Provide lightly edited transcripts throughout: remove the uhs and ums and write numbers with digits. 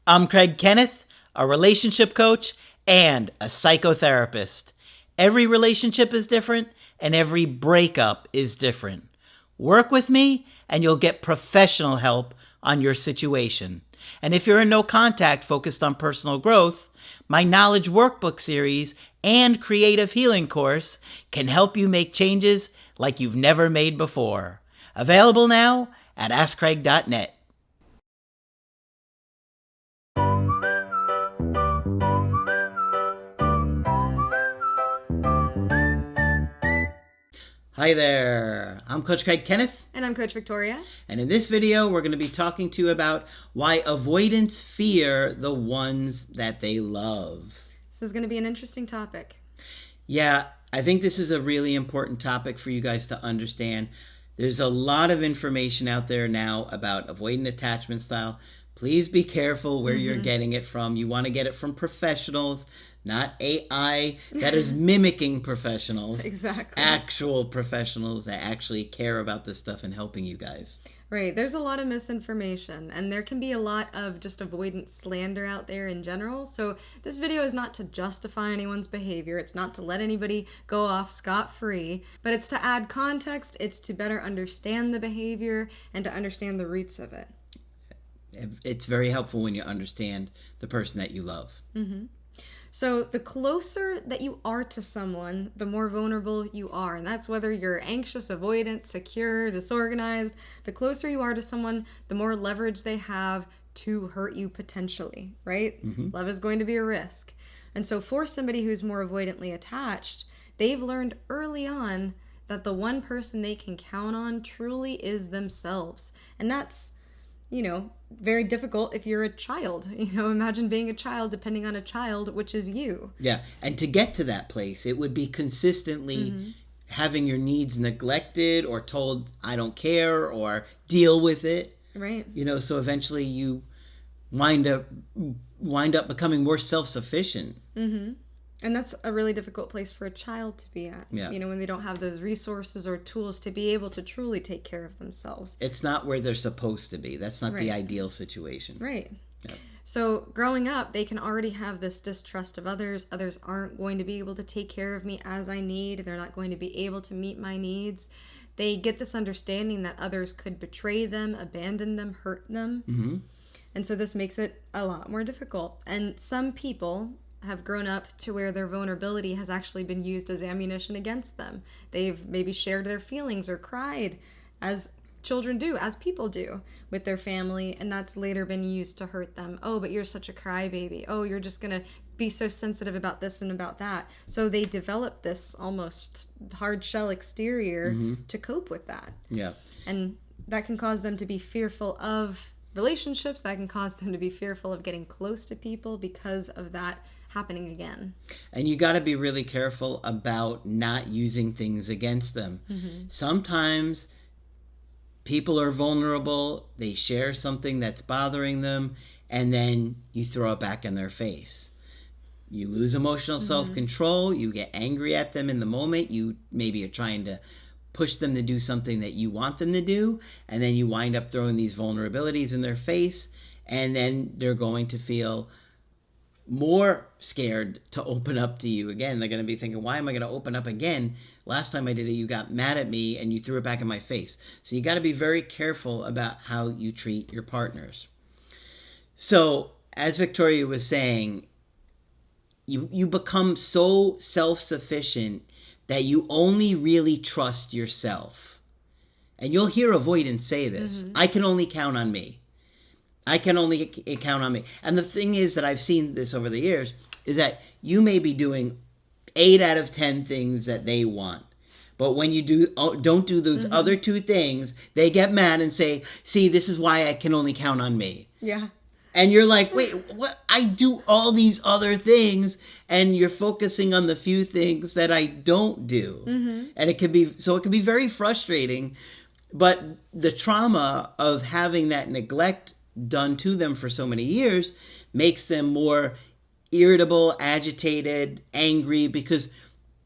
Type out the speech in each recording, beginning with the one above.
I'm Kenneth, a relationship coach and a psychotherapist. Every relationship is different and every breakup is different. Work with me and you'll get professional help on your situation. And if you're in no contact focused on personal growth, my Knowledge Workbook series and Creative Healing course can help you make changes like you've never made before. Available now at AskCraig.net. Hi there, I'm Coach Kenneth. And I'm Coach Victoria. And in this video, we're going to be talking to you about why avoidants fear the ones that they love. This is going to be an interesting topic. Yeah, I think this is a really important topic for you guys to understand. There's a lot of information out there now about avoidant attachment style. Please be careful where you're getting it from. You want to get it from professionals, not AI that is mimicking professionals. Exactly. Actual professionals that actually care about this stuff and helping you guys. Right. There's a lot of misinformation, and there can be a lot of just avoidant slander out there in general. So this video is not to justify anyone's behavior. It's not to let anybody go off scot-free, but it's to add context. It's to better understand the behavior and to understand the roots of it. It's very helpful when you understand the person that you love. So the closer that you are to someone, the more vulnerable you are. And that's whether you're anxious, avoidant, secure, disorganized. The closer you are to someone, the more leverage they have to hurt you potentially, right? Love is going to be a risk. And so for somebody who's more avoidantly attached, they've learned early on that the one person they can count on truly is themselves. And that's, very difficult if you're a child. Imagine being a child depending on a child, which is you. Yeah, and to get to that place, it would be consistently having your needs neglected or told, I don't care, or deal with it. Right. So eventually you wind up becoming more self-sufficient. And that's a really difficult place for a child to be at. Yeah. When they don't have those resources or tools to be able to truly take care of themselves. It's not where they're supposed to be. That's not the ideal situation. Right. Yeah. So growing up, they can already have this distrust of others. Others aren't going to be able to take care of me as I need. They're not going to be able to meet my needs. They get this understanding that others could betray them, abandon them, hurt them. And so this makes it a lot more difficult. And some people have grown up to where their vulnerability has actually been used as ammunition against them. They've maybe shared their feelings or cried, as children do, as people do, with their family, and that's later been used to hurt them. Oh, but you're such a crybaby. Oh, you're just going to be so sensitive about this and about that. So they develop this almost hard shell exterior to cope with that. Yeah. And that can cause them to be fearful of relationships. That can cause them to be fearful of getting close to people because of that happening again. And you got to be really careful about not using things against them. Sometimes people are vulnerable, they share something that's bothering them, and then you throw it back in their face. You lose emotional self-control, you get angry at them in the moment, you maybe are trying to push them to do something that you want them to do, and then you wind up throwing these vulnerabilities in their face, and then they're going to feel more scared to open up to you again. They're going to be thinking, why am I going to open up again? Last time I did it, you got mad at me and you threw it back in my face. So you got to be very careful about how you treat your partners. So as Victoria was saying, you become so self-sufficient that you only really trust yourself. And you'll hear avoidants say this. I can only count on me. I can only count on me. And the thing is that I've seen this over the years is that you may be doing 8 out of 10 things that they want. But when you don't do those other 2 things, they get mad and say, see, this is why I can only count on me. Yeah. And you're like, wait, what? I do all these other things and you're focusing on the few things that I don't do. And it can be very frustrating. But the trauma of having that neglect done to them for so many years makes them more irritable, agitated, angry, because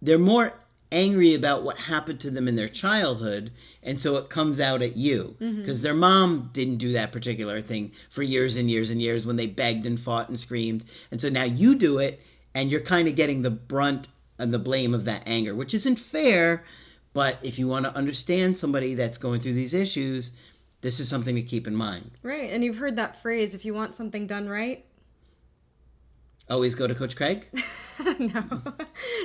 they're more angry about what happened to them in their childhood, and so it comes out at you because their mom didn't do that particular thing for years and years and years when they begged and fought and screamed, and so now you do it, and you're kind of getting the brunt and the blame of that anger, which isn't fair. But if you want to understand somebody that's going through these issues, this is something to keep in mind. Right, and you've heard that phrase, if you want something done right, always go to Coach Craig? No.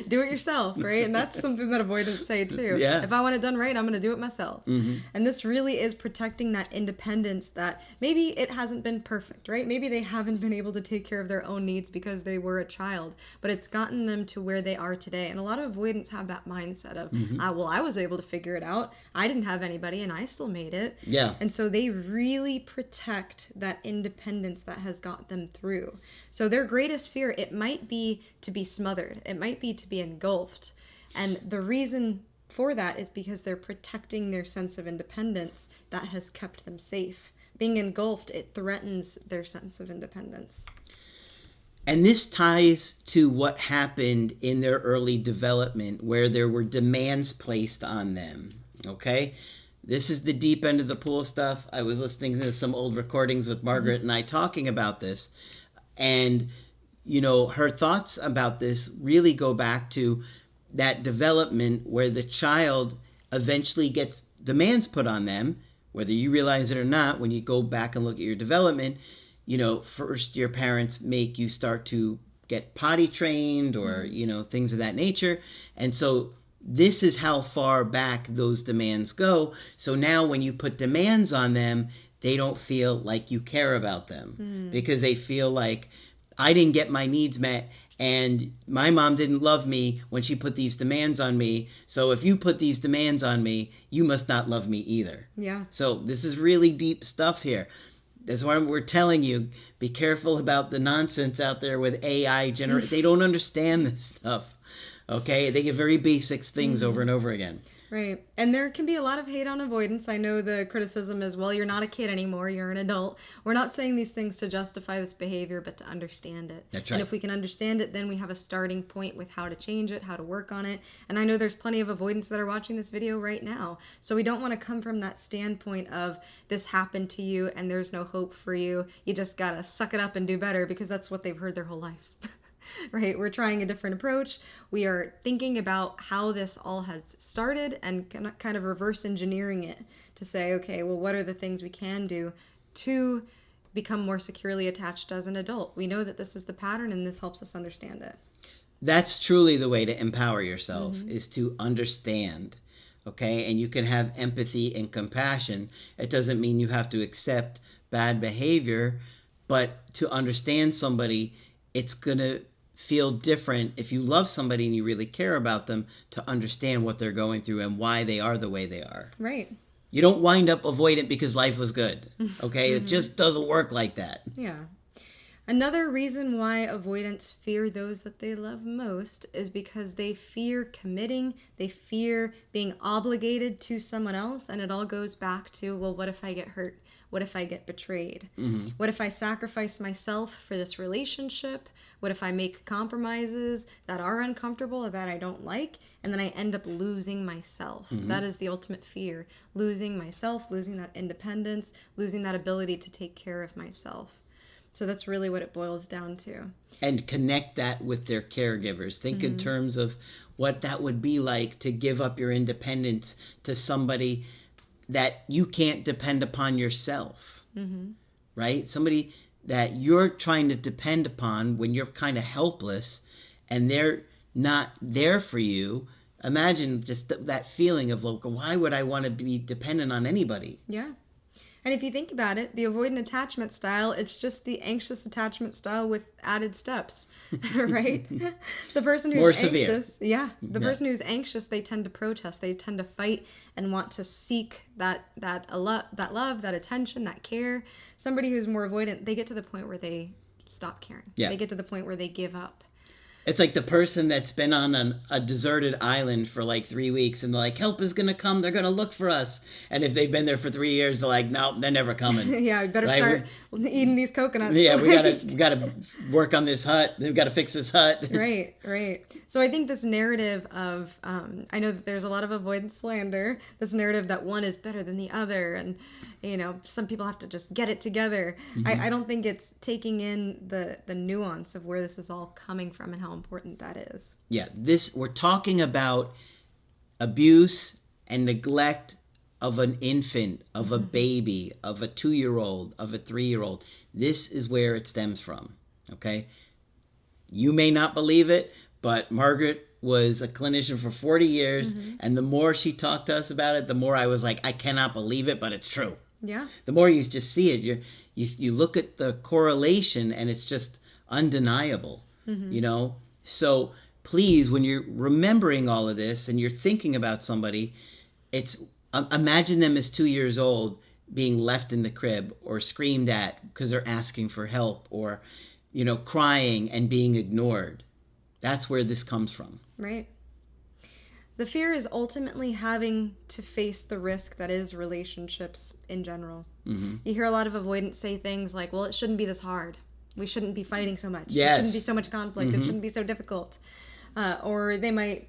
Do it yourself, right? And that's something that avoidants say too. Yeah. If I want it done right, I'm going to do it myself. And this really is protecting that independence that maybe it hasn't been perfect, right? Maybe they haven't been able to take care of their own needs because they were a child, but it's gotten them to where they are today. And a lot of avoidants have that mindset of, well, I was able to figure it out. I didn't have anybody and I still made it. Yeah. And so they really protect that independence that has got them through. So their greatest fear, it might be to be smothered. It might be to be engulfed. And the reason for that is because they're protecting their sense of independence that has kept them safe. Being engulfed, it threatens their sense of independence. And this ties to what happened in their early development where there were demands placed on them. Okay? This is the deep end of the pool stuff. I was listening to some old recordings with Margaret and I talking about this. And, you know, her thoughts about this really go back to that development where the child eventually gets demands put on them, whether you realize it or not. When you go back and look at your development, you know, first your parents make you start to get potty trained or, you know, things of that nature. And so this is how far back those demands go. So now when you put demands on them, they don't feel like you care about them because they feel like I didn't get my needs met and my mom didn't love me when she put these demands on me. So if you put these demands on me, you must not love me either. Yeah. So this is really deep stuff here. That's why we're telling you, be careful about the nonsense out there with AI generate. They don't understand this stuff. Okay? They get very basic things over and over again. Right. And there can be a lot of hate on avoidance. I know the criticism is, well, you're not a kid anymore, you're an adult. We're not saying these things to justify this behavior, but to understand it. That's right. And if we can understand it, then we have a starting point with how to change it, how to work on it. And I know there's plenty of avoidants that are watching this video right now. So we don't want to come from that standpoint of this happened to you and there's no hope for you. You just got to suck it up and do better because that's what they've heard their whole life. Right? We're trying a different approach. We are thinking about how this all has started and kind of reverse engineering it to say, okay, well, what are the things we can do to become more securely attached as an adult? We know that this is the pattern and this helps us understand it. That's truly the way to empower yourself is to understand. Okay? And you can have empathy and compassion. It doesn't mean you have to accept bad behavior, but to understand somebody, it's going to feel different if you love somebody and you really care about them to understand what they're going through and why they are the way they are. Right. You don't wind up avoidant because life was good. Okay? It just doesn't work like that. Yeah. Another reason why avoidants fear those that they love most is because they fear committing, they fear being obligated to someone else, and it all goes back to, well, what if I get hurt? What if I get betrayed? What if I sacrifice myself for this relationship? What if I make compromises that are uncomfortable or that I don't like, and then I end up losing myself? That is the ultimate fear. Losing myself, losing that independence, losing that ability to take care of myself. So that's really what it boils down to. And connect that with their caregivers. Think in terms of what that would be like to give up your independence to somebody that you can't depend upon yourself, right? Somebody that you're trying to depend upon when you're kind of helpless and they're not there for you. Imagine just that feeling of, like, why would I want to be dependent on anybody? Yeah. And if you think about it, the avoidant attachment style, it's just the anxious attachment style with added steps, right? The person who's more anxious, severe. Person who's anxious, they tend to protest, they tend to fight and want to seek that love, that attention, that care. Somebody who's more avoidant, they get to the point where they stop caring. Yeah. They get to the point where they give up. It's like the person that's been on a deserted island for like 3 weeks and they're like, help is going to come. They're going to look for us. And if they've been there for 3 years, they're like, no, they're never coming. Yeah, we better start eating these coconuts. Yeah, we gotta work on this hut. We've got to fix this hut. Right. So I think this narrative of, I know that there's a lot of avoidance slander, this narrative that one is better than the other. And, some people have to just get it together. Mm-hmm. I don't think it's taking in the nuance of where this is all coming from and how important that is. Yeah, we're talking about abuse and neglect of an infant, of a baby, of a 2-year-old, of a 3-year-old. This is where it stems from, okay? You may not believe it, but Margaret was a clinician for 40 years, and the more she talked to us about it, the more I was like, I cannot believe it, but it's true. Yeah. The more you just see it, you look at the correlation, and it's just undeniable, So please, when you're remembering all of this and you're thinking about somebody, imagine them as 2 years old being left in the crib or screamed at because they're asking for help or, crying and being ignored. That's where this comes from. Right. The fear is ultimately having to face the risk that is relationships in general. Mm-hmm. You hear a lot of avoidants say things like, well, it shouldn't be this hard. We shouldn't be fighting so much. Yes. It shouldn't be so much conflict. Mm-hmm. It shouldn't be so difficult. Or they might,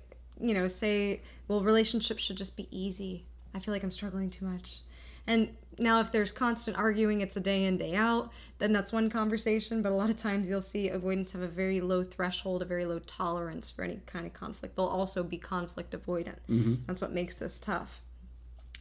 say, well, relationships should just be easy. I feel like I'm struggling too much. And now if there's constant arguing, it's a day in, day out, then that's one conversation. But a lot of times you'll see avoidants have a very low threshold, a very low tolerance for any kind of conflict. They'll also be conflict avoidant. Mm-hmm. That's what makes this tough.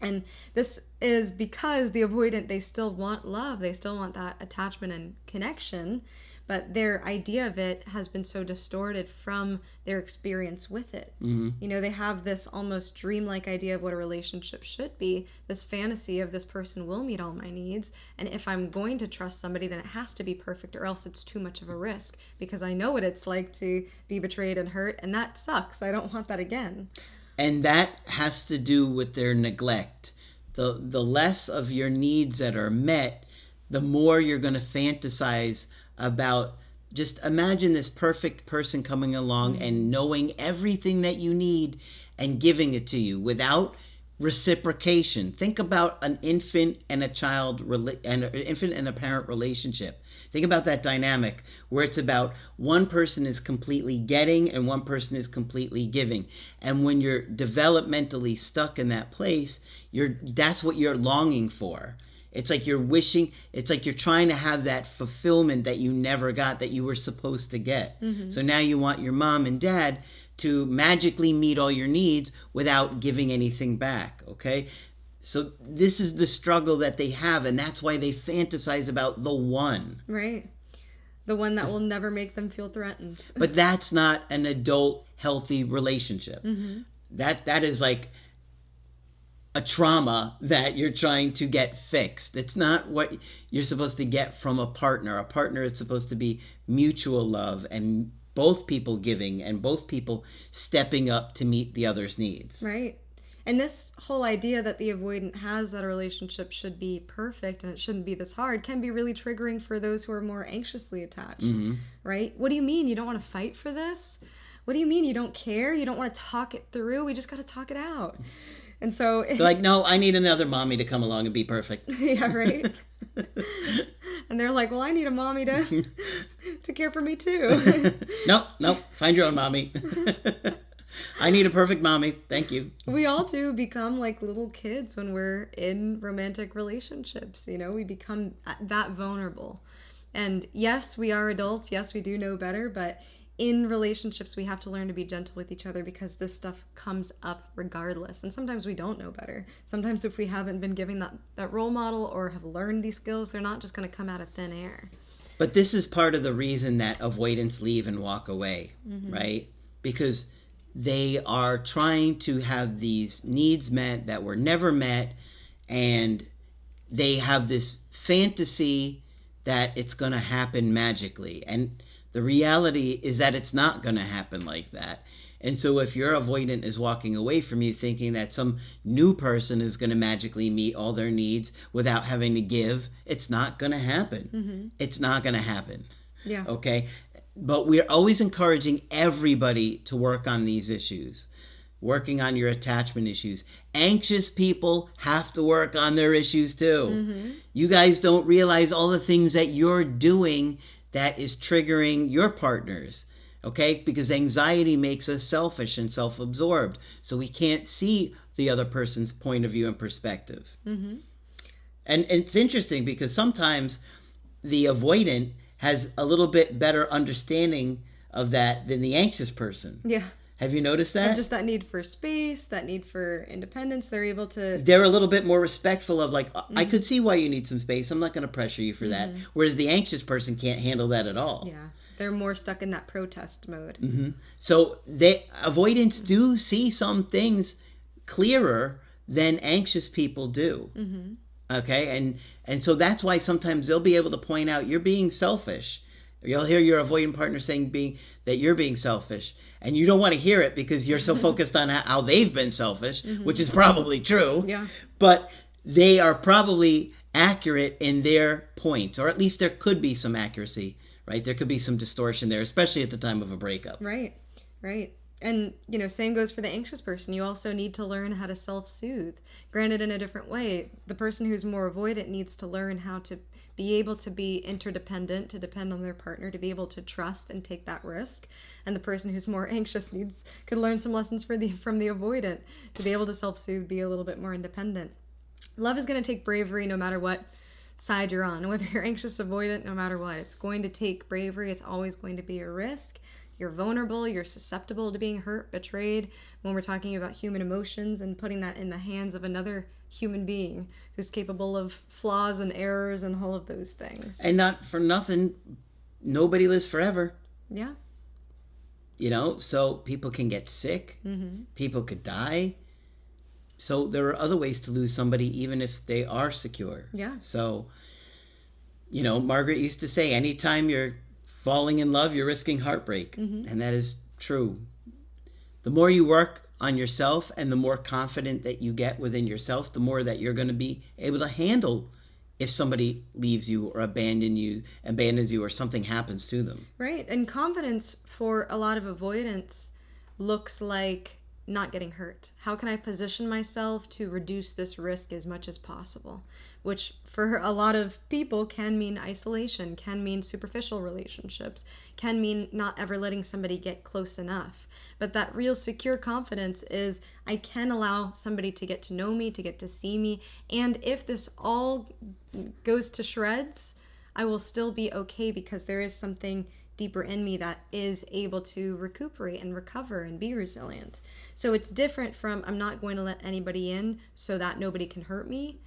And this is because the avoidant, they still want love. They still want that attachment and connection. But their idea of it has been so distorted from their experience with it. Mm-hmm. They have this almost dreamlike idea of what a relationship should be, this fantasy of this person will meet all my needs. And if I'm going to trust somebody, then it has to be perfect or else it's too much of a risk because I know what it's like to be betrayed and hurt. And that sucks. I don't want that again. And that has to do with their neglect. The less of your needs that are met, the more you're going to fantasize about. Just imagine this perfect person coming along and knowing everything that you need and giving it to you without reciprocation. Think about an infant and a child and an infant and a parent relationship. Think about that dynamic where it's about one person is completely getting and one person is completely giving. And when you're developmentally stuck in that place, that's what you're longing for. It's like you're wishing, it's like you're trying to have that fulfillment that you never got, that you were supposed to get. Mm-hmm. So now you want your mom and dad to magically meet all your needs without giving anything back, okay? So this is the struggle that they have, and that's why they fantasize about the one. Right. The one that will never make them feel threatened. But that's not an adult, healthy relationship. Mm-hmm. That is like a trauma that you're trying to get fixed. It's not what you're supposed to get from a partner. A partner is supposed to be mutual love and both people giving and both people stepping up to meet the other's needs. Right. And this whole idea that the avoidant has that a relationship should be perfect and it shouldn't be this hard can be really triggering for those who are more anxiously attached. Mm-hmm. Right? What do you mean you don't want to fight for this? What do you mean you don't care? You don't want to talk it through? We just got to talk it out. And so they're like, no, I need another mommy to come along and be perfect. Yeah, right. And they're like, well, I need a mommy to care for me too. No, find your own mommy. I need a perfect mommy. Thank you. We all do become like little kids when we're in romantic relationships. We become that vulnerable. And yes, we are adults. Yes, we do know better, but in relationships, we have to learn to be gentle with each other because this stuff comes up regardless. And sometimes we don't know better. Sometimes if we haven't been given that role model or have learned these skills, they're not just going to come out of thin air. But this is part of the reason that avoidants leave and walk away, right? Because they are trying to have these needs met that were never met, and they have this fantasy that it's going to happen magically. And the reality is that it's not going to happen like that. And so if your avoidant is walking away from you thinking that some new person is going to magically meet all their needs without having to give, it's not going to happen. Mm-hmm. It's not going to happen. Yeah. Okay? But we're always encouraging everybody to work on these issues, working on your attachment issues. Anxious people have to work on their issues too. Mm-hmm. You guys don't realize all the things that you're doing that is triggering your partners, okay? Because anxiety makes us selfish and self-absorbed, so we can't see the other person's point of view and perspective. Mm-hmm. And it's interesting because sometimes the avoidant has a little bit better understanding of that than the anxious person. Yeah. Have you noticed that? And just that need for space, that need for independence, they're able to... They're a little bit more respectful of like, I could see why you need some space. I'm not going to pressure you for that. Whereas the anxious person can't handle that at all. Yeah. They're more stuck in that protest mode. Mm-hmm. So avoidants do see some things clearer than anxious people do. Mm-hmm. Okay, and so that's why sometimes they'll be able to point out you're being selfish. You'll hear your avoidant partner saying that you're being selfish, and you don't want to hear it because you're so focused on how they've been selfish, which is probably true. Yeah. But they are probably accurate in their points, or at least there could be some accuracy, right? There could be some distortion there, especially at the time of a breakup. Right. And, same goes for the anxious person. You also need to learn how to self-soothe. Granted, in a different way. The person who's more avoidant needs to learn how to be able to be interdependent, to depend on their partner, to be able to trust and take that risk. And the person who's more anxious could learn some lessons from the avoidant to be able to self-soothe, be a little bit more independent. Love is going to take bravery no matter what side you're on. Whether you're anxious, avoidant, no matter what. It's going to take bravery. It's always going to be a risk. You're vulnerable, you're susceptible to being hurt, betrayed, when we're talking about human emotions and putting that in the hands of another human being who's capable of flaws and errors and all of those things. And not for nothing, nobody lives forever. Yeah. So people can get sick, people could die. So there are other ways to lose somebody even if they are secure. Yeah. So, Margaret used to say, anytime you're falling in love, you're risking heartbreak. And that is true. The more you work on yourself and the more confident that you get within yourself, the more that you're going to be able to handle if somebody leaves you or abandons you or something happens to them. Right. And confidence for a lot of avoidance looks like not getting hurt. How can I position myself to reduce this risk as much as possible? Which for a lot of people can mean isolation, can mean superficial relationships, can mean not ever letting somebody get close enough. But that real secure confidence is I can allow somebody to get to know me, to get to see me, and if this all goes to shreds, I will still be okay because there is something deeper in me that is able to recuperate and recover and be resilient. So it's different from I'm not going to let anybody in so that nobody can hurt me.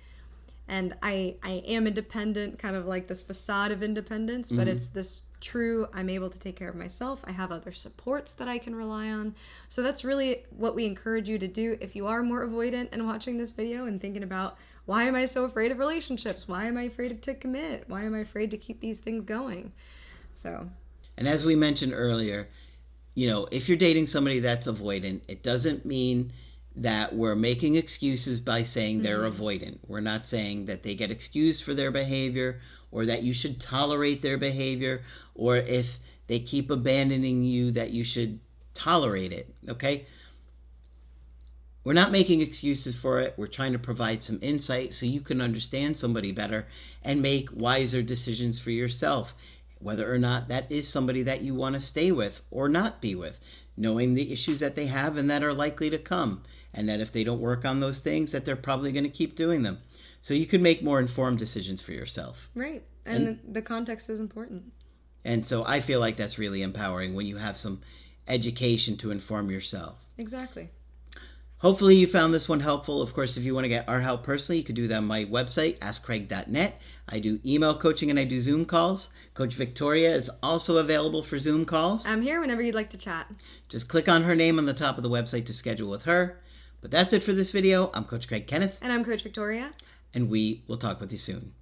And I am independent, kind of like this facade of independence, but it's this true, I'm able to take care of myself. I have other supports that I can rely on. So that's really what we encourage you to do. If you are more avoidant and watching this video and thinking about, why am I so afraid of relationships? Why am I afraid to commit? Why am I afraid to keep these things going? And as we mentioned earlier, if you're dating somebody that's avoidant, it doesn't mean that we're making excuses by saying they're avoidant. We're not saying that they get excused for their behavior or that you should tolerate their behavior, or if they keep abandoning you that you should tolerate it, okay? We're not making excuses for it. We're trying to provide some insight so you can understand somebody better and make wiser decisions for yourself, whether or not that is somebody that you want to stay with or not be with, knowing the issues that they have and that are likely to come, and that if they don't work on those things, that they're probably going to keep doing them. So you can make more informed decisions for yourself. Right. And the context is important. And so I feel like that's really empowering when you have some education to inform yourself. Exactly. Hopefully you found this one helpful. Of course, if you want to get our help personally, you can do that on my website, askcraig.net. I do email coaching and I do Zoom calls. Coach Victoria is also available for Zoom calls. I'm here whenever you'd like to chat. Just click on her name on the top of the website to schedule with her. But that's it for this video. I'm Coach Craig Kenneth. And I'm Coach Victoria. And we will talk with you soon.